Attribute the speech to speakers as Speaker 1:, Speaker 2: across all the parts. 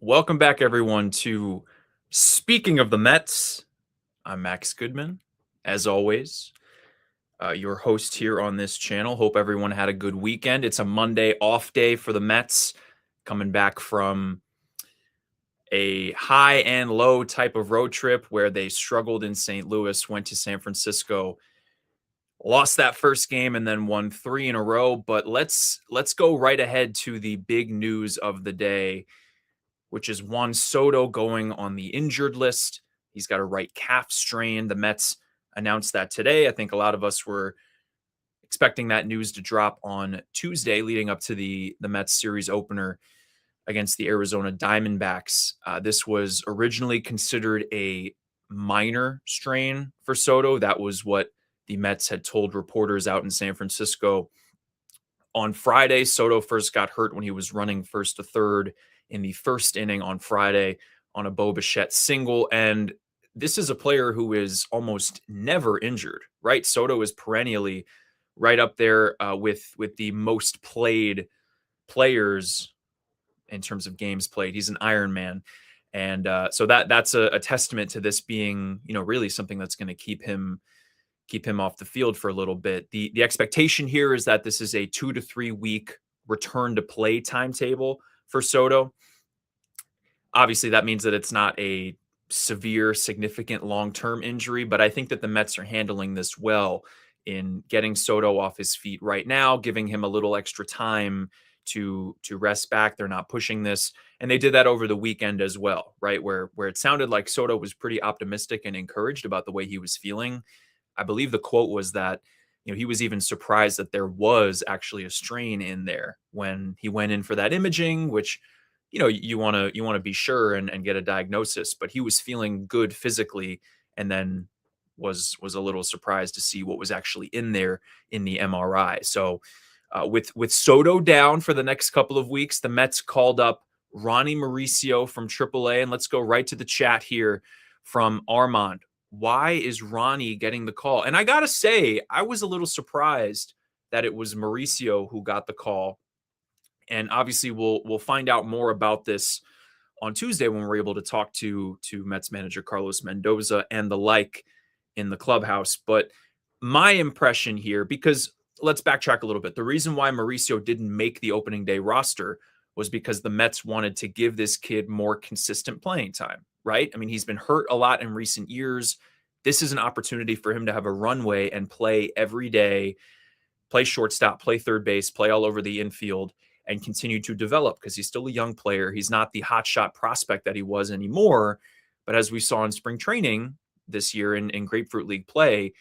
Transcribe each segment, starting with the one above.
Speaker 1: Welcome back, everyone, to Speaking of the Mets. I'm Max Goodman, as always, your host here on this channel. Hope everyone had a good weekend. It's a Monday off day for the Mets, coming back from a high and low type of road trip where they struggled in St. Louis, went to San Francisco, lost that first game, and then won three in a row. But let's go right ahead to the big news of the day, which is Juan Soto going on the injured list. He's got a right calf strain. The Mets announced that today. I think a lot of us were expecting that news to drop on Tuesday, leading up to the Mets series opener against the Arizona Diamondbacks. This was originally considered a minor strain for Soto. That was what the Mets had told reporters out in San Francisco on Friday. Soto first got hurt when he was running first to third in the first inning on Friday on a Bo Bichette single. And this is a player who is almost never injured, right? Soto is perennially right up there with the most played players in terms of games played. He's an Iron Man. And so that's a testament to this being, really something that's going to keep him off the field for a little bit. The expectation here is that this is a 2 to 3 week return to play timetable for Soto. Obviously, that means that it's not a severe, significant long-term injury, but I think that the Mets are handling this well in getting Soto off his feet right now, giving him a little extra time to rest back. They're not pushing this. And they did that over the weekend as well, right? Where it sounded like Soto was pretty optimistic and encouraged about the way he was feeling. I believe the quote was that, he was even surprised that there was actually a strain in there when he went in for that imaging, which, you want to be sure and get a diagnosis, but he was feeling good physically and then was a little surprised to see what was actually in there in the MRI. So with Soto down for the next couple of weeks, the Mets called up Ronnie Mauricio from AAA, and let's go right to the chat here from Armand. Why is Ronnie getting the call? And I got to say, I was a little surprised that it was Mauricio who got the call. And obviously, we'll find out more about this on Tuesday when we're able to talk to Mets manager Carlos Mendoza and the like in the clubhouse. But my impression here, because let's backtrack a little bit. The reason why Mauricio didn't make the opening day roster was because the Mets wanted to give this kid more consistent playing time, right? I mean, he's been hurt a lot in recent years. This is an opportunity for him to have a runway and play every day, play shortstop, play third base, play all over the infield, and continue to develop because he's still a young player. He's not the hotshot prospect that he was anymore. But as we saw in spring training this year in Grapefruit League play,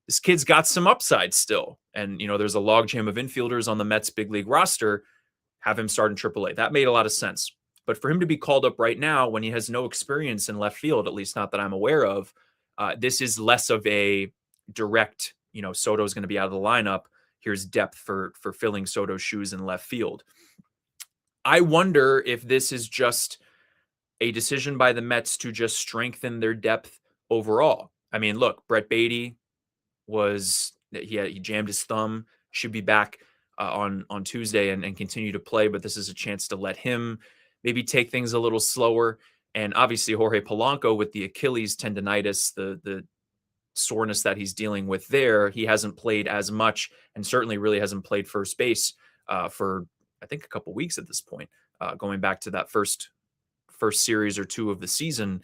Speaker 1: this kid's got some upside still. And, there's a logjam of infielders on the Mets big league roster. Have him start in AAA. That made a lot of sense. But for him to be called up right now when he has no experience in left field, at least not that I'm aware of, this is less of a direct, Soto's going to be out of the lineup. Here's depth for filling Soto's shoes in left field. I wonder if this is just a decision by the Mets to just strengthen their depth overall. I mean, look, Brett Beatty he jammed his thumb, should be back on Tuesday and continue to play, but this is a chance to let him maybe take things a little slower. And obviously Jorge Polanco with the Achilles tendonitis, the soreness that he's dealing with there, he hasn't played as much and certainly really hasn't played first base for I think a couple weeks at this point, going back to that first series or two of the season.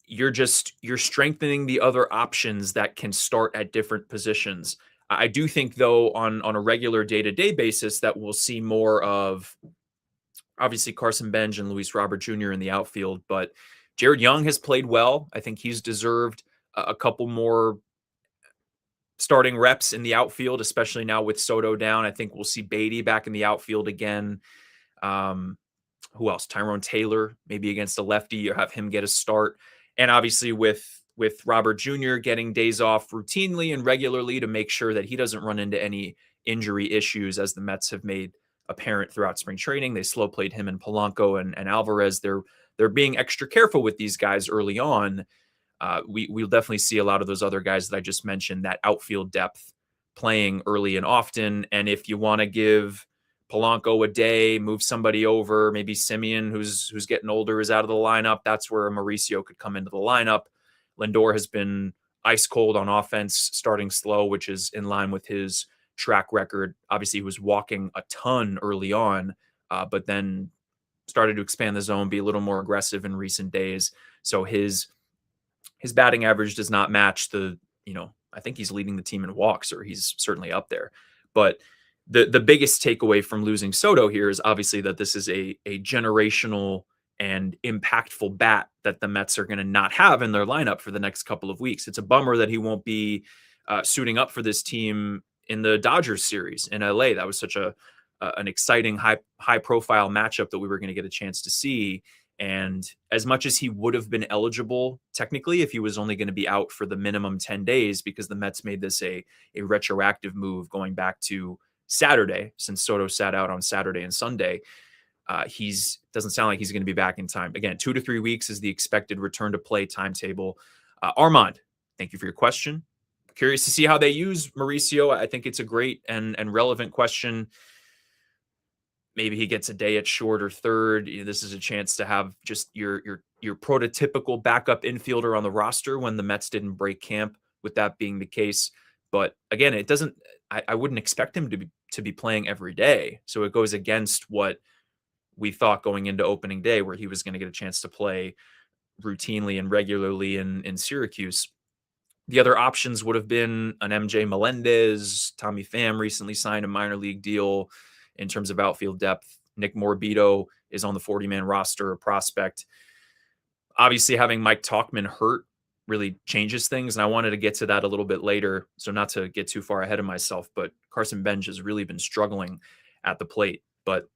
Speaker 1: You're strengthening the other options that can start at different positions. I do think, though, on a regular day-to-day basis that we'll see more of obviously Carson Bench and Luis Robert Jr. in the outfield, but Jared Young has played well. I think he's deserved a couple more starting reps in the outfield, especially now with Soto down. I think we'll see Beatty back in the outfield again. Who else? Tyrone Taylor, maybe against a lefty, you have him get a start. And obviously with Robert Jr. getting days off routinely and regularly to make sure that he doesn't run into any injury issues, as the Mets have made apparent throughout spring training. They slow played him and Polanco and Alvarez. They're being extra careful with these guys early on. We'll definitely see a lot of those other guys that I just mentioned, that outfield depth playing early and often. And if you want to give Polanco a day, move somebody over, maybe Simeon, who's getting older, is out of the lineup. That's where Mauricio could come into the lineup. Lindor has been ice cold on offense, starting slow, which is in line with his track record. Obviously, he was walking a ton early on, but then started to expand the zone, be a little more aggressive in recent days. So his batting average does not match I think he's leading the team in walks, or he's certainly up there. But the biggest takeaway from losing Soto here is obviously that this is a generational and impactful bat that the Mets are going to not have in their lineup for the next couple of weeks. It's a bummer that he won't be suiting up for this team in the Dodgers series in LA. That was such an exciting high profile matchup that we were going to get a chance to see. And as much as he would have been eligible technically if he was only going to be out for the minimum 10 days, because the Mets made this a retroactive move going back to Saturday, since Soto sat out on Saturday and Sunday, doesn't sound like he's going to be back in time. Again, 2 to 3 weeks is the expected return to play timetable. Armand, thank you for your question. Curious to see how they use Mauricio. I think it's a great and relevant question. Maybe he gets a day at short or third. This is a chance to have just your prototypical backup infielder on the roster when the Mets didn't break camp, with that being the case. But again, it doesn't. I wouldn't expect him to be playing every day. So it goes against what we thought going into opening day, where he was going to get a chance to play routinely and regularly in Syracuse. The other options would have been an MJ Melendez. Tommy Pham recently signed a minor league deal in terms of outfield depth. Nick Morabito is on the 40-man roster, a prospect. Obviously, having Mike Tauchman hurt really changes things, and I wanted to get to that a little bit later, so not to get too far ahead of myself, but Carson Bench has really been struggling at the plate. But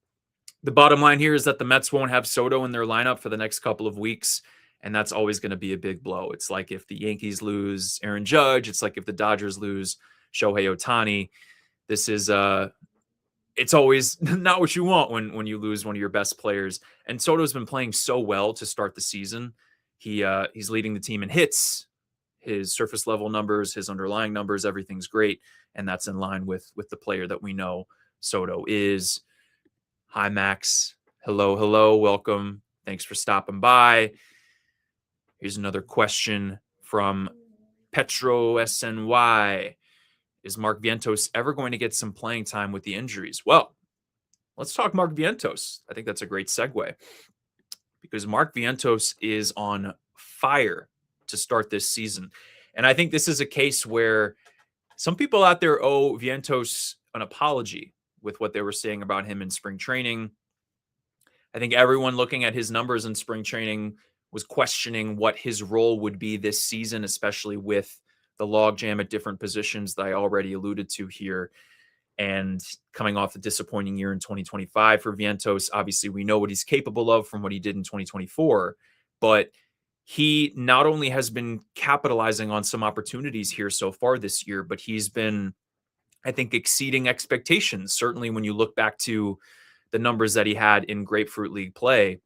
Speaker 1: the bottom line here is that the Mets won't have Soto in their lineup for the next couple of weeks, and that's always going to be a big blow. It's like if the Yankees lose Aaron Judge, it's like if the Dodgers lose Shohei Ohtani. This is it's always not what you want when you lose one of your best players. And Soto's been playing so well to start the season. He's leading the team in hits, his surface level numbers, his underlying numbers, everything's great. And that's in line with the player that we know Soto is. Hi, Max. Hello. Welcome. Thanks for stopping by. Here's another question from Petro SNY. Is Mark Vientos ever going to get some playing time with the injuries? Well, let's talk Mark Vientos. I think that's a great segue, because Mark Vientos is on fire to start this season. And I think this is a case where some people out there owe Vientos an apology with what they were saying about him in spring training. I think everyone looking at his numbers in spring training was questioning what his role would be this season, especially with the logjam at different positions that I already alluded to here. And coming off a disappointing year in 2025 for Vientos, obviously we know what he's capable of from what he did in 2024, but he not only has been capitalizing on some opportunities here so far this year, but he's been, I think, exceeding expectations. Certainly when you look back to the numbers that he had in Grapefruit League play,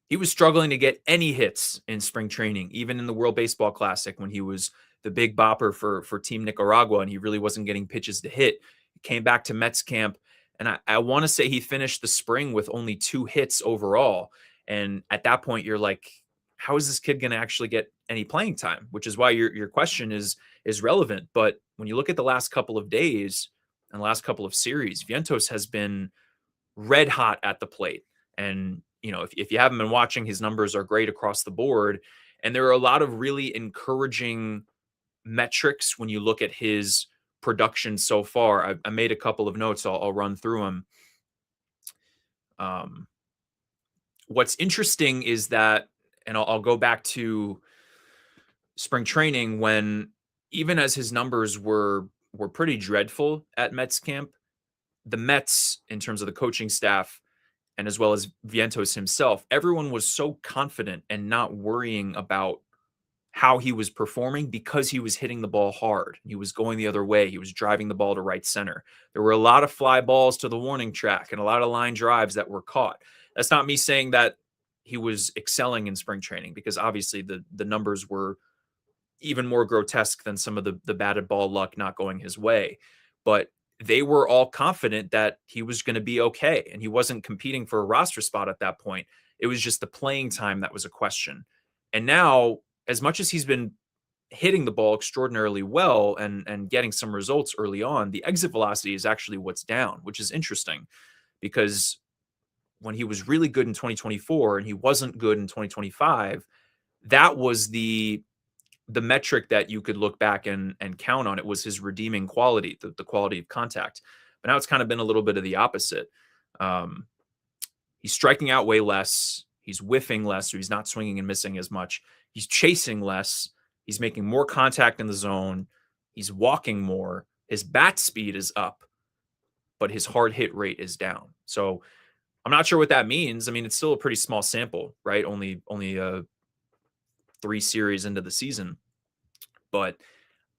Speaker 1: he was struggling to get any hits in spring training, even in the World Baseball Classic when he was the big bopper for Team Nicaragua and he really wasn't getting pitches to hit. He came back to Mets camp, and I want to say he finished the spring with only 2 hits overall. And at that point, you're like, how is this kid going to actually get any playing time? Which is why your question is relevant. But when you look at the last couple of days and last couple of series, Vientos has been red hot at the plate. And if you haven't been watching, his numbers are great across the board. And there are a lot of really encouraging metrics when you look at his production so far. I made a couple of notes. I'll run through them. What's interesting is that, and I'll go back to spring training, when even as his numbers were pretty dreadful at Mets camp, the Mets, in terms of the coaching staff, and as well as Vientos himself, everyone was so confident and not worrying about how he was performing because he was hitting the ball hard. He was going the other way. He was driving the ball to right center. There were a lot of fly balls to the warning track and a lot of line drives that were caught. That's not me saying that he was excelling in spring training, because obviously the numbers were even more grotesque than some of the batted ball luck not going his way. But they were all confident that he was going to be okay. And he wasn't competing for a roster spot at that point. It was just the playing time that was a question. And now, as much as he's been hitting the ball extraordinarily well and getting some results early on, the exit velocity is actually what's down, which is interesting because when he was really good in 2024 and he wasn't good in 2025, that was the metric that you could look back and count on. It was his redeeming quality, the quality of contact. But now it's kind of been a little bit of the opposite. Um, he's striking out way less. He's whiffing less, so he's not swinging and missing as much. He's chasing less. He's making more contact in the zone. He's walking more. His bat speed is up, but his hard hit rate is down. So I'm not sure what that means. I mean, it's still a pretty small sample, right? Only 3 series into the season. But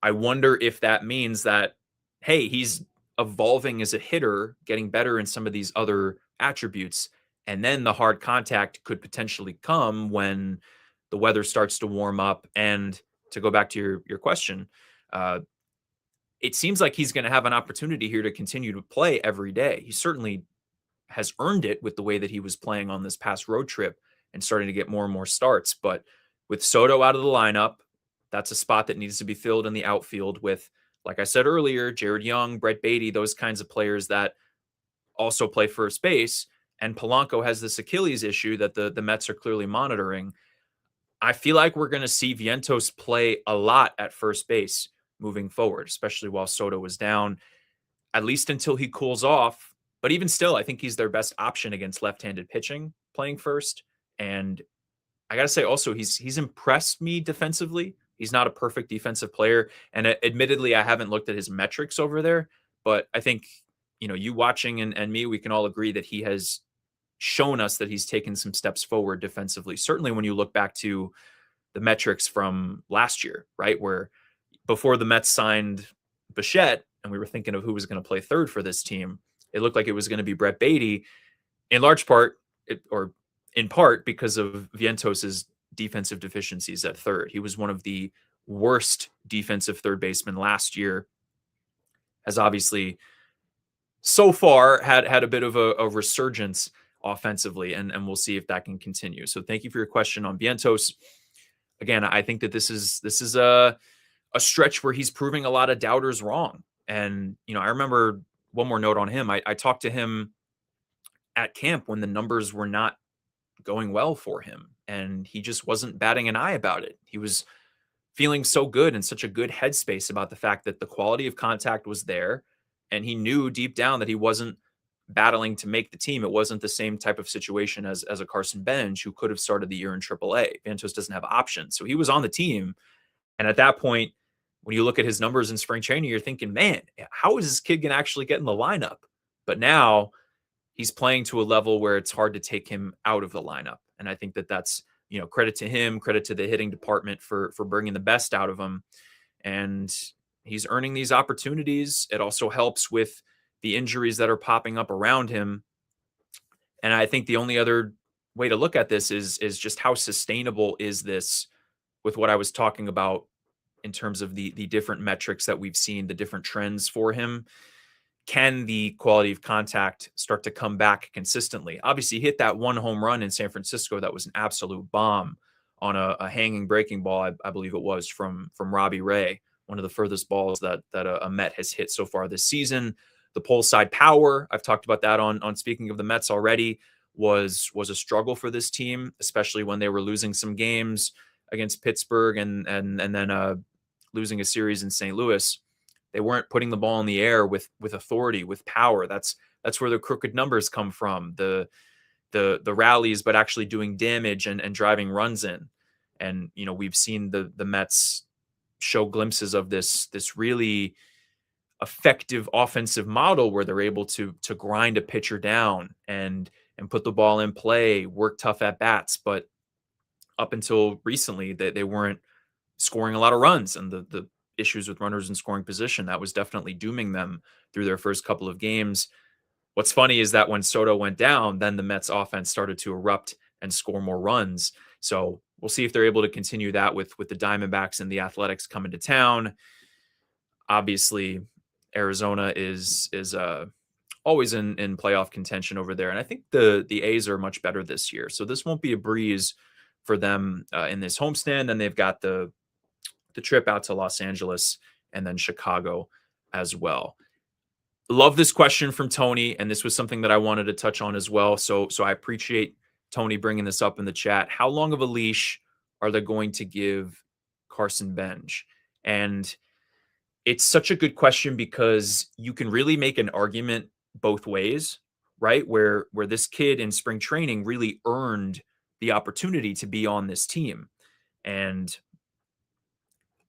Speaker 1: I wonder if that means that, hey, he's evolving as a hitter, getting better in some of these other attributes. And then the hard contact could potentially come when the weather starts to warm up. And to go back to your question, it seems like he's going to have an opportunity here to continue to play every day. He certainly has earned it with the way that he was playing on this past road trip and starting to get more and more starts. But with Soto out of the lineup, that's a spot that needs to be filled in the outfield with, like I said earlier, Jared Young, Brett Beatty, those kinds of players that also play first base. And Polanco has this Achilles issue that the Mets are clearly monitoring. I feel like we're going to see Vientos play a lot at first base moving forward, especially while Soto was down, at least until he cools off. But even still, I think he's their best option against left-handed pitching playing first. And I got to say also, he's impressed me defensively. He's not a perfect defensive player. And admittedly, I haven't looked at his metrics over there. But I think, you watching and me, we can all agree that he has shown us that he's taken some steps forward defensively. Certainly when you look back to the metrics from last year, right? Where before the Mets signed Bichette and we were thinking of who was going to play third for this team, it looked like it was going to be Brett Beatty, in large part, or in part because of Vientos's defensive deficiencies at third. He was one of the worst defensive third basemen last year, has obviously so far had a bit of a resurgence offensively, and we'll see if that can continue. So thank you for your question on Vientos. Again, I think that this is a stretch where he's proving a lot of doubters wrong. And, I remember one more note on him. I talked to him at camp when the numbers were not going well for him, and he just wasn't batting an eye about it. He was feeling so good in such a good headspace about the fact that the quality of contact was there, and he knew deep down that he wasn't battling to make the team. It wasn't the same type of situation as a Carson Bench who could have started the year in AAA. Ventos doesn't have options, so he was on the team. And at that point, when you look at his numbers in spring training, you're thinking, man, how is this kid going to actually get in the lineup? But now he's playing to a level where it's hard to take him out of the lineup. And I think that that's, credit to him, credit to the hitting department for bringing the best out of him. And he's earning these opportunities. It also helps with the injuries that are popping up around him. And I think the only other way to look at this is just how sustainable is this with what I was talking about in terms of the different metrics that we've seen, the different trends for him. Can the quality of contact start to come back consistently? Obviously, he hit that one home run in San Francisco. That was an absolute bomb on a hanging breaking ball, I believe it was, from Robbie Ray, one of the furthest balls that a Met has hit so far this season. The pole side power, I've talked about that on Speaking of the Mets already, was a struggle for this team, especially when they were losing some games against Pittsburgh and then losing a series in St. Louis. They weren't putting the ball in the air with authority, with power. That's where the crooked numbers come from. The rallies, but actually doing damage and driving runs in. And we've seen the Mets show glimpses of this really effective offensive model where they're able to grind a pitcher down and put the ball in play, work tough at bats. But up until recently, they weren't scoring a lot of runs, and the issues with runners in scoring position, that was definitely dooming them through their first couple of games. What's funny is that when Soto went down, then the Mets offense started to erupt and score more runs. So we'll see if they're able to continue that with the Diamondbacks and the Athletics coming to town. Obviously, Arizona is always in playoff contention over there, and I think the A's are much better this year. So this won't be a breeze for them in this homestand. And they've got the trip out to Los Angeles and then Chicago as well. Love this question from Tony, and this was something that I wanted to touch on as well. So I appreciate Tony bringing this up in the chat. How long of a leash are they going to give Carson Bench? And it's such a good question because you can really make an argument both ways, right? Where this kid in spring training really earned the opportunity to be on this team. And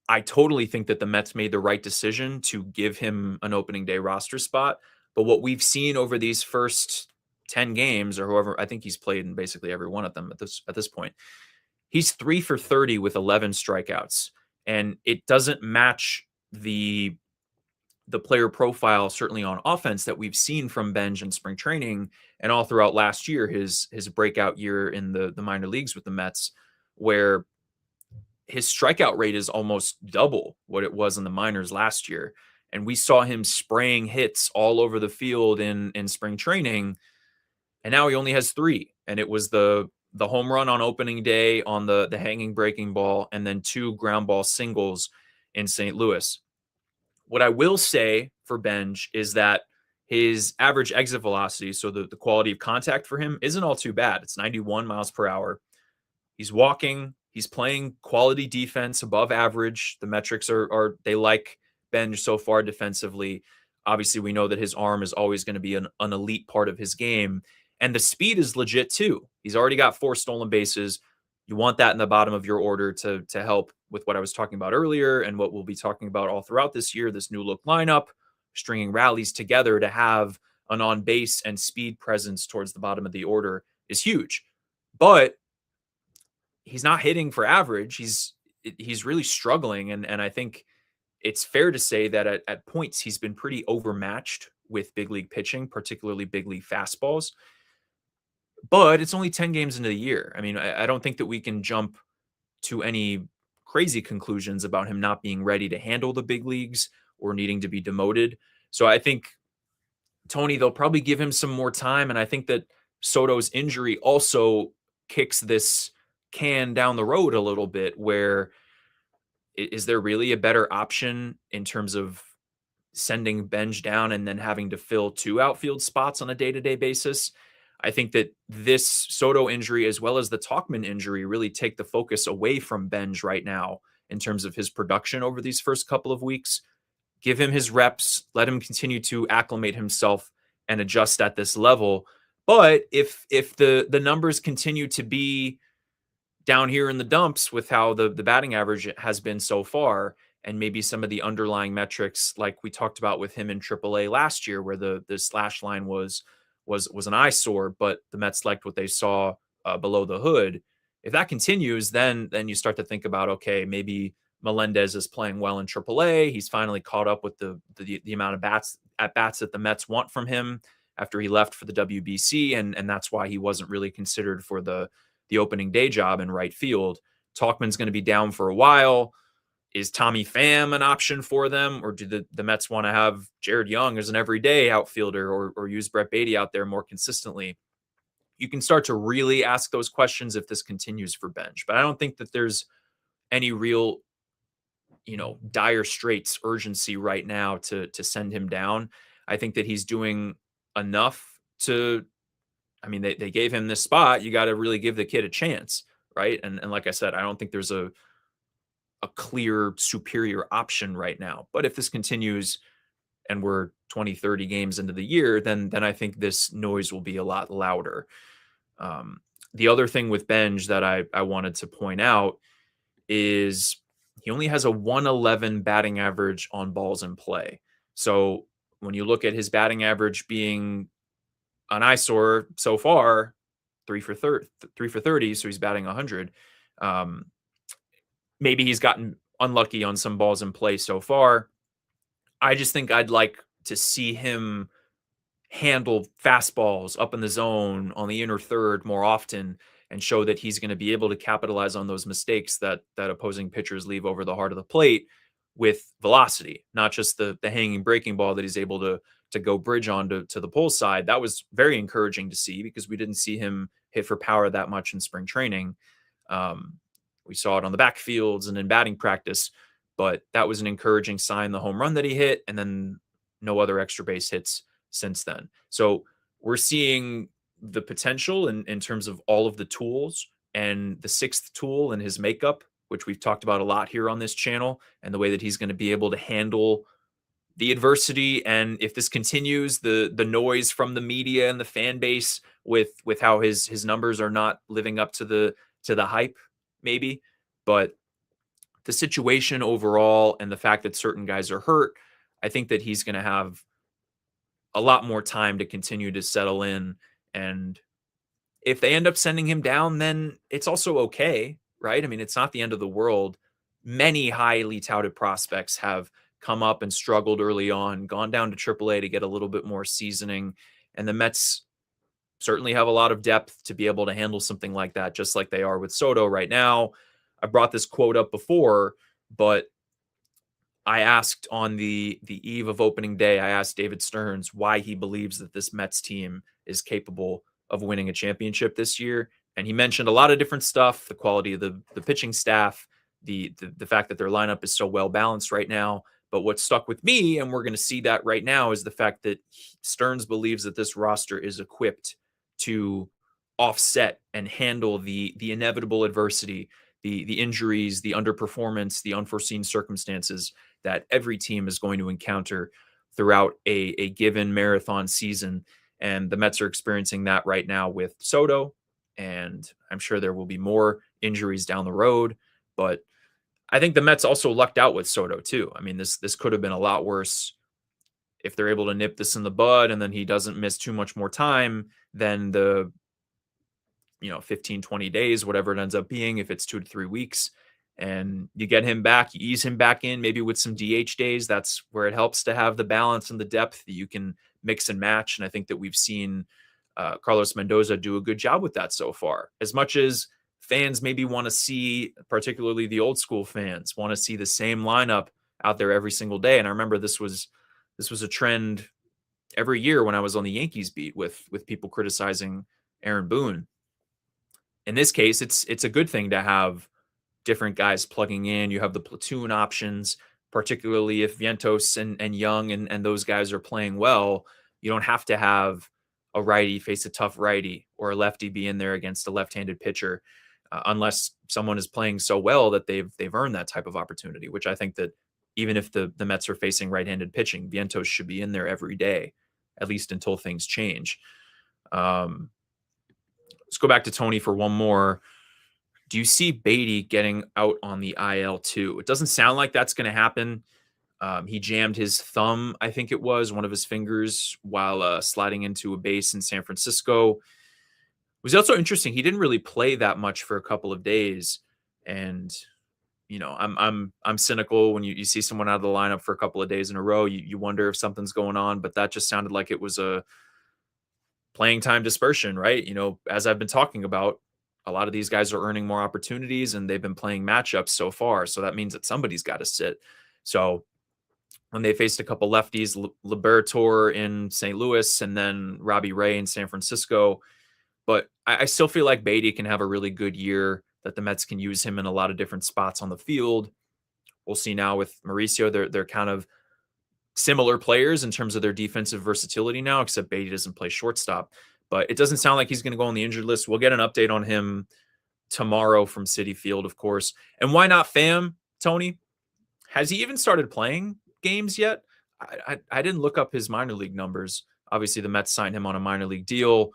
Speaker 1: I totally think that the Mets made the right decision to give him an opening day roster spot. But what we've seen over these first 10 games, or however, I think he's played in basically every one of them at this point, he's 3 for 30 with 11 strikeouts. And it doesn't match the player profile, certainly on offense, that we've seen from Benj in spring training and all throughout last year, his breakout year in the minor leagues with the Mets, where his strikeout rate is almost double what it was in the minors last year. And we saw him spraying hits all over the field in spring training. And now he only has 3. And it was the home run on opening day on the hanging breaking ball, and then 2 ground ball singles in St. Louis. What I will say for Benj is that his average exit velocity, so the quality of contact for him, isn't all too bad. It's 91 miles per hour. He's walking. He's playing quality defense above average. The metrics are they like Benj so far defensively. Obviously, we know that his arm is always going to be an elite part of his game. And the speed is legit too. He's already got 4 stolen bases. You want that in the bottom of your order to help with what I was talking about earlier and what we'll be talking about all throughout this year, this new look lineup, stringing rallies together to have an on base and speed presence towards the bottom of the order is huge. But he's not hitting for average. He's really struggling. And I think it's fair to say that at points he's been pretty overmatched with big league pitching, particularly big league fastballs. But it's only 10 games into the year. I mean, I don't think that we can jump to any crazy conclusions about him not being ready to handle the big leagues or needing to be demoted. So I think, Tony, they'll probably give him some more time. And I think that Soto's injury also kicks this can down the road a little bit, where is there really a better option in terms of sending Benj down and then having to fill 2 outfield spots on a day-to-day basis? I think that this Soto injury, as well as the Tauchman injury, really take the focus away from Benj right now in terms of his production over these first couple of weeks. Give him his reps, let him continue to acclimate himself and adjust at this level. But if the numbers continue to be down here in the dumps with how the batting average has been so far, and maybe some of the underlying metrics like we talked about with him in AAA last year, where the slash line was an eyesore, but the Mets liked what they saw below the hood. If that continues, then you start to think about, okay, maybe Melendez is playing well in AAA. He's finally caught up with the amount of bats that the Mets want from him after he left for the WBC, and that's why he wasn't really considered for the opening day job in right field. Tauchman's going to be down for a while. Is Tommy Pham an option for them, or do the Mets want to have Jared Young as an everyday outfielder, or use Brett Baty out there more consistently? You can start to really ask those questions if this continues for Benj, but I don't think that there's any real, dire straits urgency right now to send him down. I think that he's doing enough to, I mean, they gave him this spot. You got to really give the kid a chance, right? And like I said, I don't think there's a clear superior option right now. But if this continues and we're 20, 30 games into the year, then I think this noise will be a lot louder. The other thing with Benj that I wanted to point out is he only has a 111 batting average on balls in play. So when you look at his batting average being an eyesore so far, 3 for 30, so he's batting 100. Maybe he's gotten unlucky on some balls in play so far. I just think I'd like to see him handle fastballs up in the zone on the inner third more often and show that he's going to be able to capitalize on those mistakes that opposing pitchers leave over the heart of the plate with velocity, not just the hanging breaking ball that he's able to go bridge on to the pull side. That was very encouraging to see because we didn't see him hit for power that much in spring training. Um, we saw it on the backfields and in batting practice, but that was an encouraging sign. The home run that he hit, and then no other extra base hits since then. So we're seeing the potential in terms of all of the tools, and the sixth tool in his makeup, which we've talked about a lot here on this channel, and the way that he's going to be able to handle the adversity. And if this continues, the noise from the media and the fan base with how his numbers are not living up to the hype, maybe. But the situation overall and the fact that certain guys are hurt, I think that he's going to have a lot more time to continue to settle in. And if they end up sending him down, then it's also okay, right? I mean, it's not the end of the world. Many highly touted prospects have come up and struggled early on, gone down to AAA to get a little bit more seasoning. And the Mets certainly have a lot of depth to be able to handle something like that, just like they are with Soto right now. I brought this quote up before, but I asked on the eve of opening day, I asked David Stearns why he believes that this Mets team is capable of winning a championship this year. And he mentioned a lot of different stuff, the quality of the pitching staff, the fact that their lineup is so well balanced right now. But what stuck with me, and we're going to see that right now, is the fact that Stearns believes that this roster is equipped to offset and handle the inevitable adversity, the injuries, the underperformance, the unforeseen circumstances that every team is going to encounter throughout a given marathon season. And the Mets are experiencing that right now with Soto. And I'm sure there will be more injuries down the road. But I think the Mets also lucked out with Soto too. I mean, this could have been a lot worse if they're able to nip this in the bud and then he doesn't miss too much more time than the 15, 20 days, whatever it ends up being, if it's 2 to 3 weeks, and you get him back, you ease him back in, maybe with some DH days. That's where it helps to have the balance and the depth that you can mix and match. And I think that we've seen Carlos Mendoza do a good job with that so far. As much as fans maybe want to see, particularly the old school fans, want to see the same lineup out there every single day. And I remember this was a trend every year when I was on the Yankees beat with people criticizing Aaron Boone. In this case, it's a good thing to have different guys plugging in. You have the platoon options, particularly if Vientos and Young and those guys are playing well. You don't have to have a righty face a tough righty or a lefty be in there against a left-handed pitcher, unless someone is playing so well that they've earned that type of opportunity, which I think that even if the Mets are facing right-handed pitching, Vientos should be in there every day, at least until things change. Let's go back to Tony for one more. Do you see Beatty getting out on the IL too? It doesn't sound like that's going to happen. He jammed his thumb, I think it was, one of his fingers, while sliding into a base in San Francisco. It was also interesting. He didn't really play that much for a couple of days, and I'm cynical when you see someone out of the lineup for a couple of days in a row. You wonder if something's going on, but that just sounded like it was a playing time dispersion, right? As I've been talking about, a lot of these guys are earning more opportunities and they've been playing matchups so far. So that means that somebody's got to sit. So when they faced a couple lefties, Liberatore in St. Louis and then Robbie Ray in San Francisco. But I still feel like Beatty can have a really good year, that the Mets can use him in a lot of different spots on the field. We'll see now with Mauricio, they're kind of similar players in terms of their defensive versatility now, except Beatty doesn't play shortstop. But it doesn't sound like he's going to go on the injured list. We'll get an update on him tomorrow from Citi Field, of course. And why not Pham, Tony? Has he even started playing games yet? I didn't look up his minor league numbers. Obviously, the Mets signed him on a minor league deal.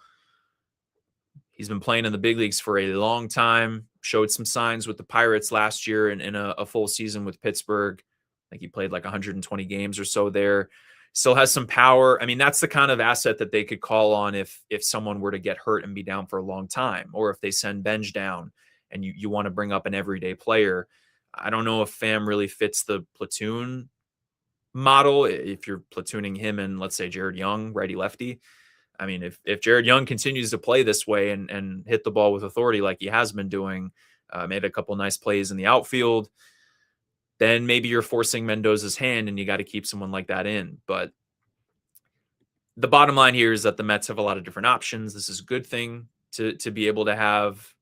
Speaker 1: He's been playing in the big leagues for a long time, showed some signs with the Pirates last year and in a full season with Pittsburgh. I think he played like 120 games or so there. Still has some power. I mean, that's the kind of asset that they could call on if someone were to get hurt and be down for a long time, or if they send Benj down and you want to bring up an everyday player. I don't know if Pham really fits the platoon model. If you're platooning him and, let's say, Jared Young, righty-lefty. I mean, if Jared Young continues to play this way and hit the ball with authority like he has been doing, made a couple nice plays in the outfield, then maybe you're forcing Mendoza's hand and you got to keep someone like that in. But the bottom line here is that the Mets have a lot of different options. This is a good thing to be able to have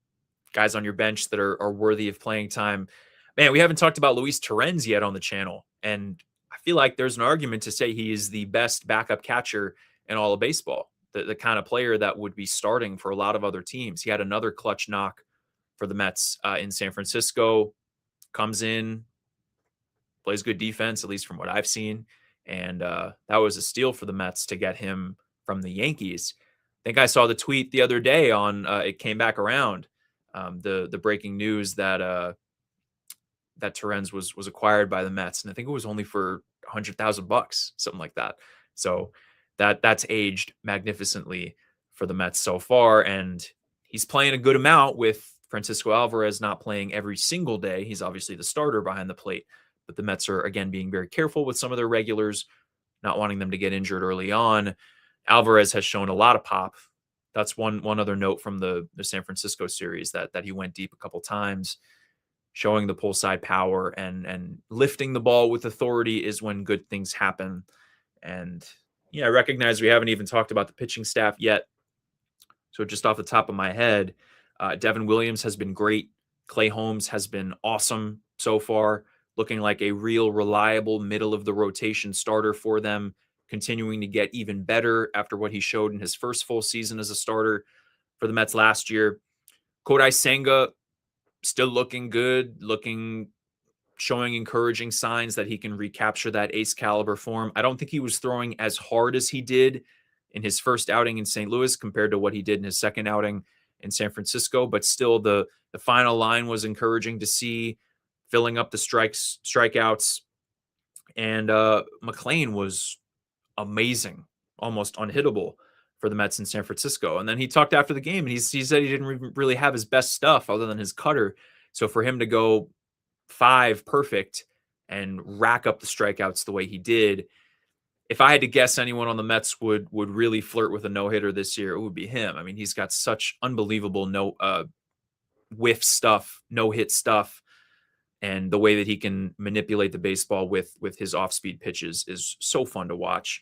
Speaker 1: guys on your bench that are worthy of playing time. Man, we haven't talked about Luis Torrens yet on the channel, and I feel like there's an argument to say he is the best backup catcher in all of baseball. The kind of player that would be starting for a lot of other teams. He had another clutch knock for the Mets in San Francisco. Comes in, plays good defense, at least from what I've seen. And that was a steal for the Mets to get him from the Yankees. I think I saw the tweet the other day on it came back around the breaking news that that Torrens was acquired by the Mets, and I think it was only for $100,000, something like that. So that's aged magnificently for the Mets so far, and he's playing a good amount with Francisco Alvarez not playing every single day. He's obviously the starter behind the plate, but the Mets are again being very careful with some of their regulars, not wanting them to get injured early on. Alvarez has shown a lot of pop. That's one other note from the San Francisco series that he went deep a couple times, showing the pull side power and lifting the ball with authority is when good things happen. And yeah, I recognize we haven't even talked about the pitching staff yet. So just off the top of my head, Devin Williams has been great. Clay Holmes has been awesome so far, looking like a real reliable middle of the rotation starter for them, continuing to get even better after what he showed in his first full season as a starter for the Mets last year. Kodai Senga still looking good, showing encouraging signs that he can recapture that ace caliber form. I don't think he was throwing as hard as he did in his first outing in St. Louis compared to what he did in his second outing in San Francisco, but still the final line was encouraging to see, filling up the strikeouts. And McLean was amazing, almost unhittable for the Mets in San Francisco. And then he talked after the game, and he said he didn't really have his best stuff other than his cutter. So for him to go 5 perfect and rack up the strikeouts the way he did, if I had to guess anyone on the Mets would really flirt with a no-hitter this year, it would be him. I mean, he's got such unbelievable whiff stuff, no-hit stuff, and the way that he can manipulate the baseball with his off-speed pitches is so fun to watch.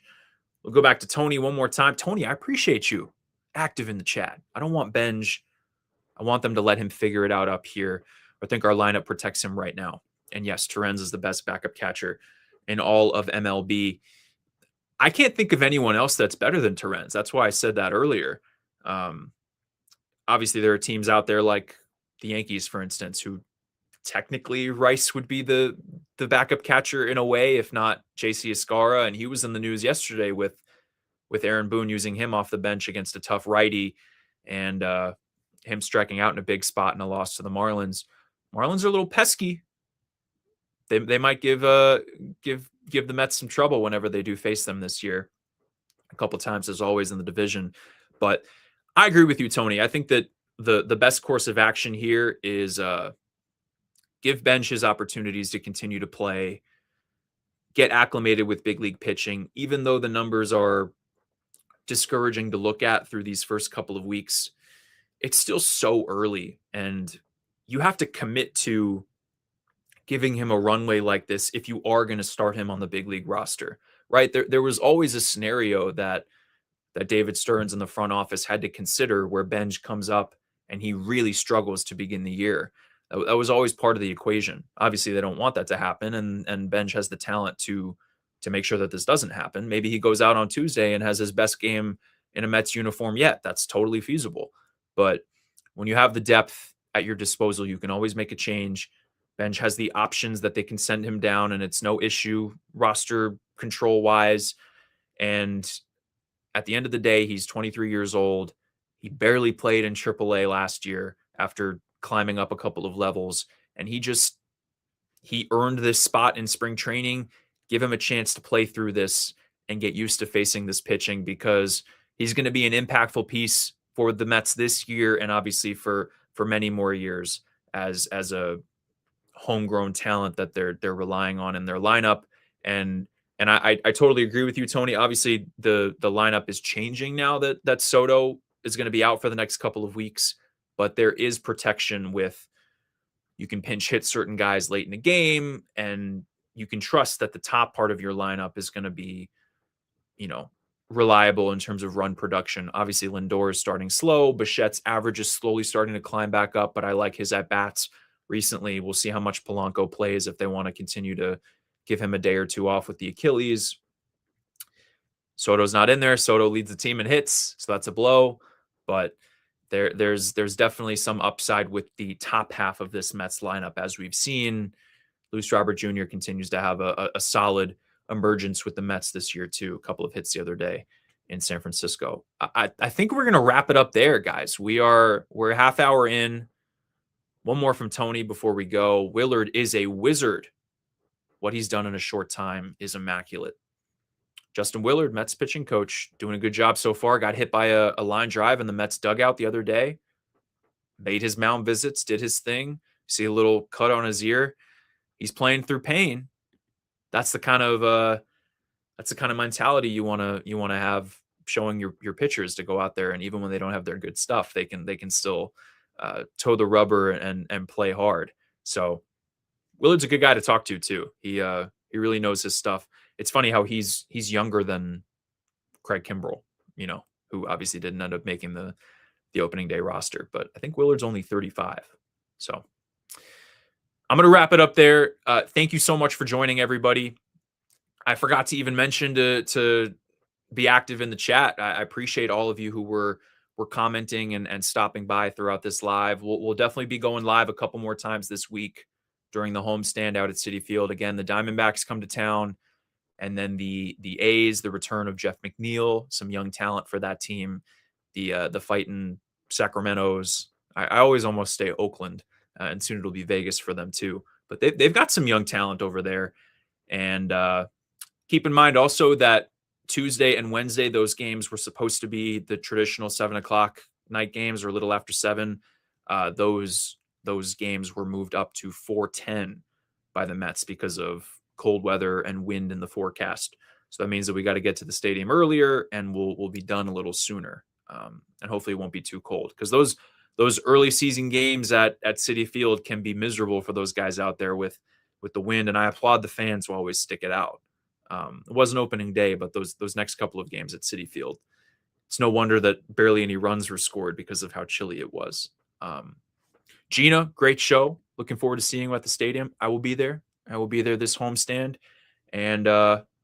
Speaker 1: We'll go back to Tony one more time. Tony, I appreciate you active in the chat. I don't want Benj. I want them to let him figure it out up here. I think our lineup protects him right now. And yes, Torrens is the best backup catcher in all of MLB. I can't think of anyone else that's better than Torrens. That's why I said that earlier. Obviously, there are teams out there like the Yankees, for instance, who technically Rice would be the backup catcher in a way, if not JC Escara. And he was in the news yesterday with Aaron Boone using him off the bench against a tough righty, and him striking out in a big spot in a loss to the Marlins. Marlins are a little pesky. They might give the Mets some trouble whenever they do face them this year. A couple times, as always, in the division. But I agree with you, Tony. I think that the best course of action here is give Benj his opportunities to continue to play, get acclimated with big league pitching, even though the numbers are discouraging to look at through these first couple of weeks. It's still so early, and you have to commit to giving him a runway like this if you are going to start him on the big league roster, right? There was always a scenario that David Stearns in the front office had to consider where Benj comes up and he really struggles to begin the year. That was always part of the equation. Obviously, they don't want that to happen, and Benj has the talent to make sure that this doesn't happen. Maybe he goes out on Tuesday and has his best game in a Mets uniform yet. That's totally feasible. But when you have the depth at your disposal, you can always make a change. Benj has the options that they can send him down, and it's no issue roster control-wise. And at the end of the day, he's 23 years old. He barely played in AAA last year after climbing up a couple of levels, and he earned this spot in spring training. Give him a chance to play through this and get used to facing this pitching, because he's going to be an impactful piece for the Mets this year, and obviously for many more years as a homegrown talent that they're relying on in their lineup. And I totally agree with you, Tony. Obviously, the lineup is changing now that Soto is going to be out for the next couple of weeks, but there is protection with you can pinch hit certain guys late in the game, and you can trust that the top part of your lineup is going to be, you know, reliable in terms of run production. Obviously, Lindor is starting slow. Bichette's average is slowly starting to climb back up, but I like his at-bats recently. We'll see how much Polanco plays if they want to continue to give him a day or two off with the Achilles. Soto's not in there. Soto leads the team in hits, so that's a blow. But there's definitely some upside with the top half of this Mets lineup, as we've seen. Luis Robert Jr. continues to have a solid emergence with the Mets this year too. A couple of hits the other day in San Francisco. I think we're gonna wrap it up there, guys. We're a half hour in. One more from Tony before we go. Willard is a wizard. What he's done in a short time is immaculate. Justin Willard, Mets pitching coach, doing a good job so far. Got hit by a line drive in the Mets dugout the other day. Made his mound visits, did his thing. See a little cut on his ear. He's playing through pain. That's the kind of mentality you want to have showing your pitchers, to go out there, and even when they don't have their good stuff, they can still toe the rubber and play hard. So Willard's a good guy to talk to too. He really knows his stuff. It's funny how he's younger than Craig Kimbrell, who obviously didn't end up making the opening day roster, but I think Willard's only 35. So I'm going to wrap it up there. Thank you so much for joining, everybody. I forgot to even mention to be active in the chat. I appreciate all of you who were commenting and stopping by throughout this live. We'll definitely be going live a couple more times this week during the homestand out at Citi Field. Again, the Diamondbacks come to town, and then the A's, the return of Jeff McNeil, some young talent for that team. The fighting Sacramentos. I always almost say Oakland, and soon it'll be Vegas for them too. But they've got some young talent over there. And keep in mind also that Tuesday and Wednesday, those games were supposed to be the traditional 7:00 night games, or a little after 7. Those games were moved up to 4:10 by the Mets because of cold weather and wind in the forecast. So that means that we got to get to the stadium earlier, and we'll be done a little sooner. And hopefully it won't be too cold, because those early season games at Citi Field can be miserable for those guys out there with the wind. And I applaud the fans who always stick it out. It wasn't opening day, but those next couple of games at Citi Field, it's no wonder that barely any runs were scored because of how chilly it was. Gina, great show. Looking forward to seeing you at the stadium. I will be there. I will be there this homestand, and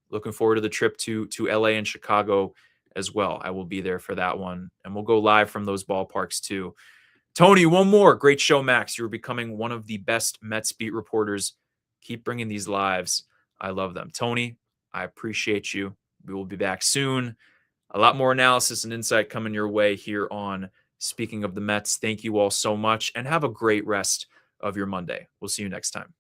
Speaker 1: looking forward to the trip to LA and Chicago as well. I will be there for that one, and we'll go live from those ballparks too. Tony, one more. Great show, Max. You're becoming one of the best Mets beat reporters. Keep bringing these lives. I love them. Tony, I appreciate you. We will be back soon. A lot more analysis and insight coming your way here on Speaking of the Mets. Thank you all so much, and have a great rest of your Monday. We'll see you next time.